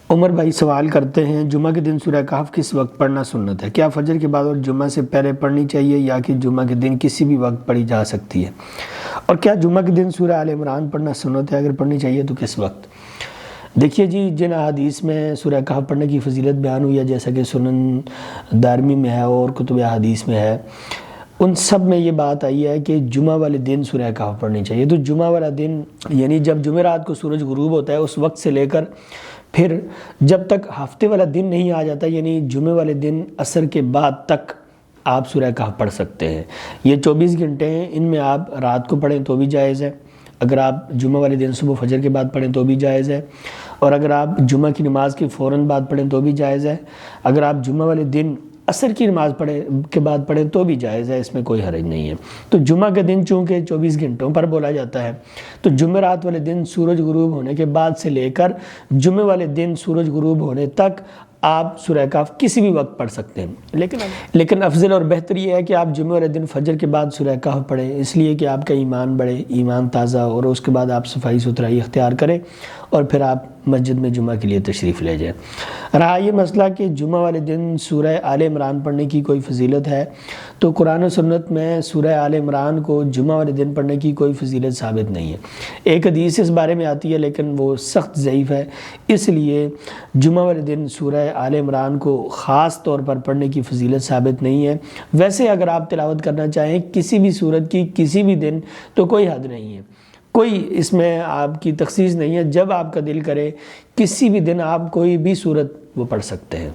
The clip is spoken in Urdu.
عمر بھائی سوال کرتے ہیں جمعہ کے دن سورہ کہف کس وقت پڑھنا سنت ہے؟ کیا فجر کے بعد اور جمعہ سے پہلے پڑھنی چاہیے یا کہ جمعہ کے دن کسی بھی وقت پڑھی جا سکتی ہے؟ اور کیا جمعہ کے دن سورہ آل عمران پڑھنا سنت ہے؟ اگر پڑھنی چاہیے تو کس وقت؟ دیکھیے جی، جن احادیث میں سورہ کہف پڑھنے کی فضیلت بیان ہوئی ہے، جیسا کہ سنن دارمی میں ہے اور کتب احادیث میں ہے، ان سب میں یہ بات آئی ہے کہ جمعہ والے دن سورہ کہف پڑھنی چاہیے۔ تو جمعہ والا دن یعنی جب جمعرات کو سورج غروب ہوتا ہے اس وقت سے لے کر پھر جب تک ہفتے والا دن نہیں آ جاتا، یعنی جمعہ والے دن عصر کے بعد تک آپ سورہ کہف پڑھ سکتے ہیں۔ یہ 24 گھنٹے ہیں، ان میں آپ رات کو پڑھیں تو بھی جائز ہے، اگر آپ جمعہ والے دن صبح فجر کے بعد پڑھیں تو بھی جائز ہے، اور اگر آپ جمعہ کی نماز کے فوراً بعد پڑھیں تو بھی جائز ہے، اگر آپ جمعہ والے دن عصر کی نماز کے بعد پڑھیں تو بھی جائز ہے، اس میں کوئی حرج نہیں ہے۔ تو جمعہ کا دن چونکہ 24 گھنٹوں پر بولا جاتا ہے، تو جمعرات والے دن سورج غروب ہونے کے بعد سے لے کر جمعہ والے دن سورج غروب ہونے تک آپ سورہ کہف کسی بھی وقت پڑھ سکتے ہیں، لیکن افضل اور بہتر یہ ہے کہ آپ جمعہ والے دن فجر کے بعد سورہ کہف پڑھیں، اس لیے کہ آپ کا ایمان بڑھے، ایمان تازہ، اور اس کے بعد آپ صفائی ستھرائی اختیار کریں اور پھر آپ مسجد میں جمعہ کے لیے تشریف لے جائیں۔ رہا یہ مسئلہ کہ جمعہ والے دن سورہ آل عمران پڑھنے کی کوئی فضیلت ہے، تو قرآن و سنت میں سورہ آل عمران کو جمعہ والے دن پڑھنے کی کوئی فضیلت ثابت نہیں ہے۔ ایک حدیث اس بارے میں آتی ہے لیکن وہ سخت ضعیف ہے، اس لیے جمعہ والے دن سورہ آل عمران کو خاص طور پر پڑھنے کی فضیلت ثابت نہیں ہے۔ ویسے اگر آپ تلاوت کرنا چاہیں کسی بھی سورت کی کسی بھی دن تو کوئی حد نہیں ہے، کوئی اس میں آپ کی تخصیص نہیں ہے، جب آپ کا دل کرے کسی بھی دن آپ کوئی بھی سورت وہ پڑھ سکتے ہیں۔